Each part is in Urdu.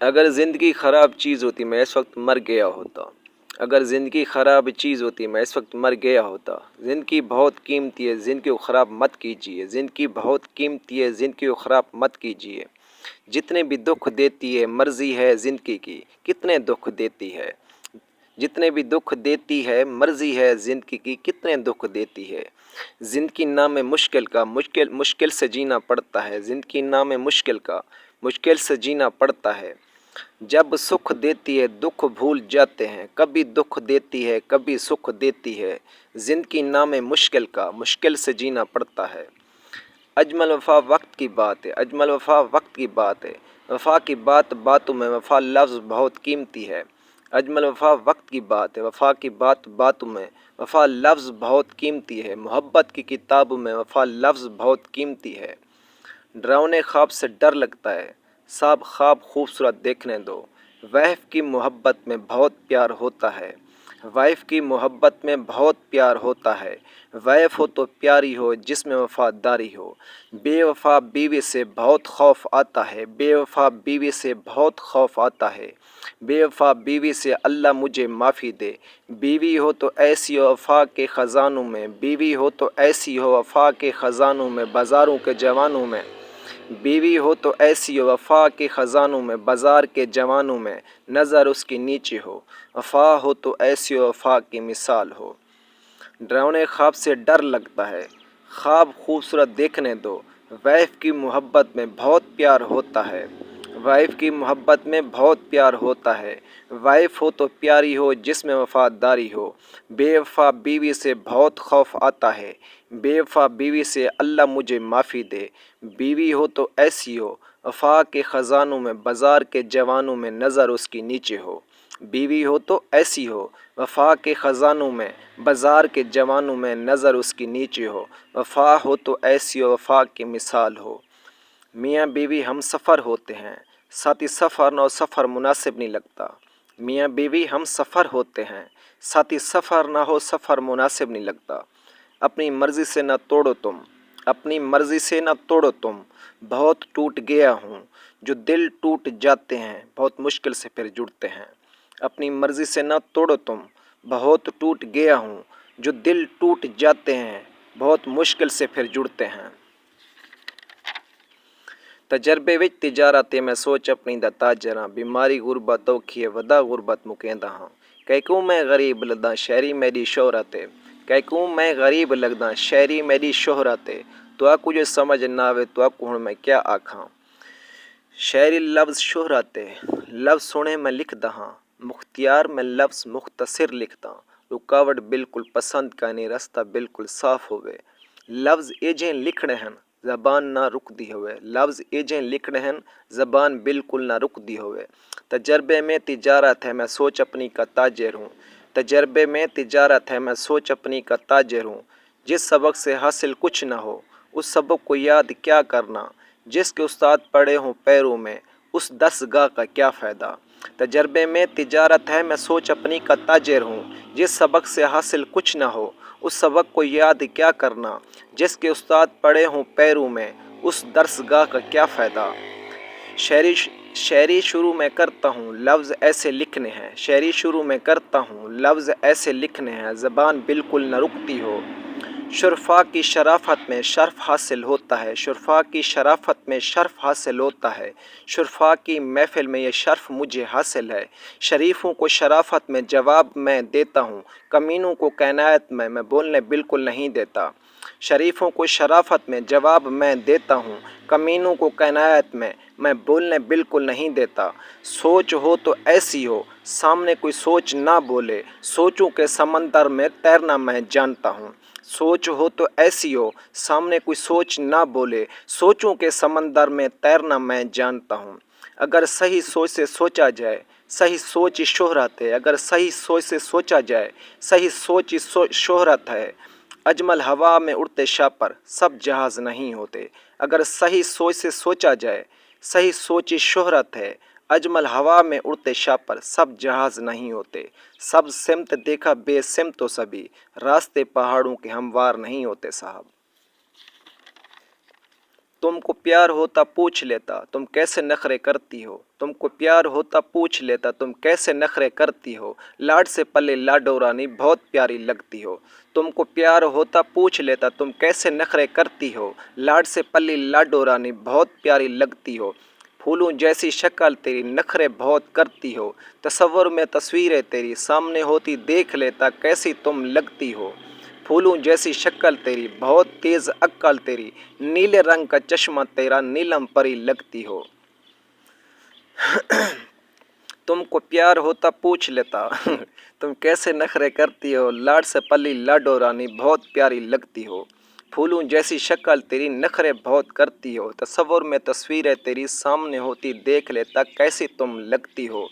اگر زندگی خراب چیز ہوتی میں اس وقت مر گیا ہوتا۔ اگر زندگی خراب چیز ہوتی میں اس وقت مر گیا ہوتا۔ زندگی بہت قیمتی ہے، زندگی کو خراب مت کیجیے۔ زندگی بہت قیمتی ہے، زندگی کو خراب مت کیجیے۔ جتنے بھی دکھ دیتی ہے مرضی ہے زندگی کی، کتنے دکھ دیتی ہے۔ جتنے بھی دکھ دیتی ہے مرضی ہے زندگی کی، کتنے دکھ دیتی ہے۔ زندگی نام مشکل کا مشکل سے جینا پڑتا ہے۔ زندگی نام مشکل کا مشکل سے جینا پڑتا ہے۔ جب سکھ دیتی ہے دکھ بھول جاتے ہیں، کبھی دکھ دیتی ہے کبھی سکھ دیتی ہے۔ زندگی نام مشکل کا مشکل سے جینا پڑتا ہے۔ اجمل وفا وقت کی بات ہے، اجمل وفا وقت کی بات ہے۔ وفا کی بات باتوں میں، وفا لفظ بہت قیمتی ہے۔ اجمل وفا وقت کی بات ہے، وفا کی بات باتوں میں، وفا لفظ بہت قیمتی ہے۔ محبت کی کتابوں میں وفا لفظ بہت قیمتی ہے۔ ڈراؤنے خواب سے ڈر لگتا ہے، صاحب خواب خوبصورت دیکھنے دو۔ وائف کی محبت میں بہت پیار ہوتا ہے، وائف کی محبت میں بہت پیار ہوتا ہے۔ وائف ہو تو پیاری ہو جس میں وفاداری ہو۔ بے وفا بیوی سے بہت خوف آتا ہے، بے وفا بیوی سے بہت خوف آتا ہے۔ بے وفا بیوی سے اللہ مجھے معافی دے۔ بیوی ہو تو ایسی ہو وفا کے خزانوں میں، بیوی ہو تو ایسی ہو وفا کے خزانوں میں، بازاروں کے جوانوں میں۔ بیوی ہو تو ایسی ہو وفا کے خزانوں میں، بازار کے جوانوں میں، نظر اس کی نیچے ہو۔ وفا ہو تو ایسی ہو وفا کی مثال ہو۔ ڈراؤنے خواب سے ڈر لگتا ہے، خواب خوبصورت دیکھنے دو۔ وائف کی محبت میں بہت پیار ہوتا ہے، وائف کی محبت میں بہت پیار ہوتا ہے۔ وائف ہو تو پیاری ہو جس میں وفاداری ہو۔ بے وفا بیوی سے بہت خوف آتا ہے، بے وفا بیوی سے اللہ مجھے معافی دے۔ بیوی ہو تو ایسی ہو وفا کے خزانوں میں، بازار کے جوانوں میں، نظر اس کی نیچے ہو۔ بیوی ہو تو ایسی ہو وفا کے خزانوں میں، بازار کے جوانوں میں، نظر اس کی نیچے ہو۔ وفا ہو تو ایسی ہو وفا کی مثال ہو۔ میاں بیوی ہم سفر ہوتے ہیں، ساتھی سفر نہ ہو سفر مناسب نہیں لگتا۔ میاں بیوی ہم سفر ہوتے ہیں، ساتھی سفر نہ ہو سفر مناسب نہیں لگتا۔ اپنی مرضی سے نہ توڑو تم، اپنی مرضی سے نہ توڑو تم۔ بہت ٹوٹ گیا ہوں، جو دل ٹوٹ جاتے ہیں بہت مشکل سے پھر جڑتے ہیں۔ اپنی مرضی سے نہ توڑو تم، بہت ٹوٹ گیا ہوں، جو دل ٹوٹ جاتے ہیں بہت مشکل سے پھر جڑتے ہیں۔ تجربے وچ تجارت میں سوچ اپنی دا تاجراں، بیماری غربت اوکھی ہے ودا غربت مکیندا ہاں۔ کہکوں میں غریب لگدا شہری میری شہرت ہے، کہکوں میں غریب لگدا شہری میری شہرت ہے۔ تو آکو جو سمجھ نہ آوے تو آکو ہن میں کیا آکھاں۔ شہری لفظ شہرت ہے، لفظ سنے میں لکھدا ہاں، مختیار میں لفظ مختصر لکھدا۔ رکاوٹ بالکل پسند کا نہیں، رستہ بالکل صاف ہوئے۔ لفظ ایجیں لکھنے ہیں زبان نہ رک دی ہوئے، لفظ ایجیں لکھنے ہیں زبان بالکل نہ رک دی ہوئے۔ تجربے میں تجارت ہے میں سوچ اپنی کا تاجر ہوں، تجربے میں تجارت ہے میں سوچ اپنی کا تاجر ہوں۔ جس سبق سے حاصل کچھ نہ ہو اس سبق کو یاد کیا کرنا، جس کے استاد پڑے ہوں پیروں میں اس درسگاہ کا کیا فائدہ۔ تجربے میں تجارت ہے میں سوچ اپنی کا تاجر ہوں، جس سبق سے حاصل کچھ نہ ہو اس سبق کو یاد کیا کرنا، جس کے استاد پڑے ہوں پیروں میں اس درسگاہ کا کیا فائدہ۔ شاعری شروع میں کرتا ہوں لفظ ایسے لکھنے ہیں، شاعری شروع میں کرتا ہوں لفظ ایسے لکھنے ہیں، زبان بالکل نہ رکتی ہو۔ شرفا کی شرافت میں شرف حاصل ہوتا ہے، شرفا کی شرافت میں شرف حاصل ہوتا ہے۔ شرفا کی محفل میں یہ شرف مجھے حاصل ہے۔ شریفوں کو شرافت میں جواب میں دیتا ہوں، کمینوں کو کائنات میں بولنے بالکل نہیں دیتا۔ شریفوں کو شرافت میں جواب میں دیتا ہوں، کمینوں کو کائنات میں بولنے بالکل نہیں دیتا۔ سوچ ہو تو ایسی ہو سامنے کوئی سوچ نہ بولے، سوچوں کے سمندر میں تیرنا میں جانتا ہوں۔ سوچ ہو تو ایسی ہو سامنے کوئی سوچ نہ بولے، سوچوں کے سمندر میں تیرنا میں جانتا ہوں۔ اگر صحیح سوچ سے سوچا جائے صحیح سوچ ہی شہرت ہے، اگر صحیح سوچ سے سوچا جائے صحیح سوچ ہی شہرت ہے۔ اجمل ہوا میں اڑتے شاپر سب جہاز نہیں ہوتے، اگر صحیح سوچ سے سوچا جائے صحیح سوچ ہی شہرت ہے۔ اجمل ہوا میں اڑتے شاپر سب جہاز نہیں ہوتے، سب سمت دیکھا بے سمت و سبھی، راستے پہاڑوں کے ہموار نہیں ہوتے صاحب۔ تم کو پیار ہوتا پوچھ لیتا تم کیسے نخرے کرتی ہو، تم کو پیار ہوتا پوچھ لیتا تم کیسے نخرے کرتی ہو، لاڈ سے پلے لاڈو رانی بہت پیاری لگتی ہو، تم کو پیار ہوتا پوچھ لیتا تم کیسے نخرے کرتی ہو، لاڈ سے پلی لاڈو رانی بہت پیاری لگتی ہو، پھولوں جیسی شکل تیری نخرے بہت کرتی ہو، تصور میں تصویریں تیری سامنے ہوتی دیکھ لیتا کیسی تم لگتی ہو، پھولوں جیسی شکل تیری بہت تیز عقل تیری، نیلے رنگ کا چشمہ تیرا نیلم پری لگتی ہو، تم کو پیار ہوتا پوچھ لیتا تم کیسے نخرے کرتی ہو، لاڈ سے پلی لاڈو رانی بہت پیاری لگتی ہو، پھولوں جیسی شکل تیری نخرے بہت کرتی ہو، تصور میں تصویریں تیری سامنے ہوتی دیکھ لیتا کیسی تم لگتی ہو،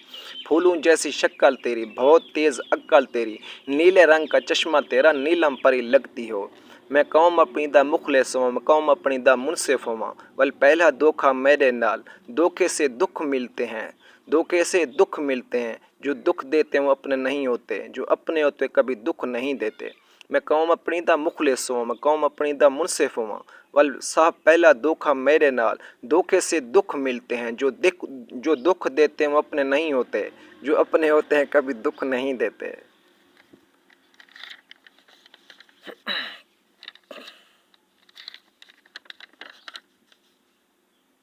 پھولوں جیسی شکل تیری بہت تیز عقل تیری، نیلے رنگ کا چشمہ تیرا نیلم پری لگتی ہو، میں قوم اپنی دا مخلص ہوں میں قوم اپنی دا منصف ہوں ول پہلا دھوکھا میرے نال، دھوکے سے دکھ ملتے ہیں، دھوکے سے دکھ ملتے ہیں، جو دکھ دیتے ہیں وہ اپنے نہیں ہوتے، جو اپنے ہوتے کبھی دکھ نہیں دیتے، میں قوم اپنی دا مخلص ہوں میں قوم اپنی دا منصف ہوں ول صاحب پہلا دھوکھا میرے نال، دھوکے سے دکھ ملتے ہیں، جو دکھ دیتے ہیں وہ اپنے نہیں ہوتے، جو اپنے ہوتے ہیں کبھی دکھ نہیں دیتے۔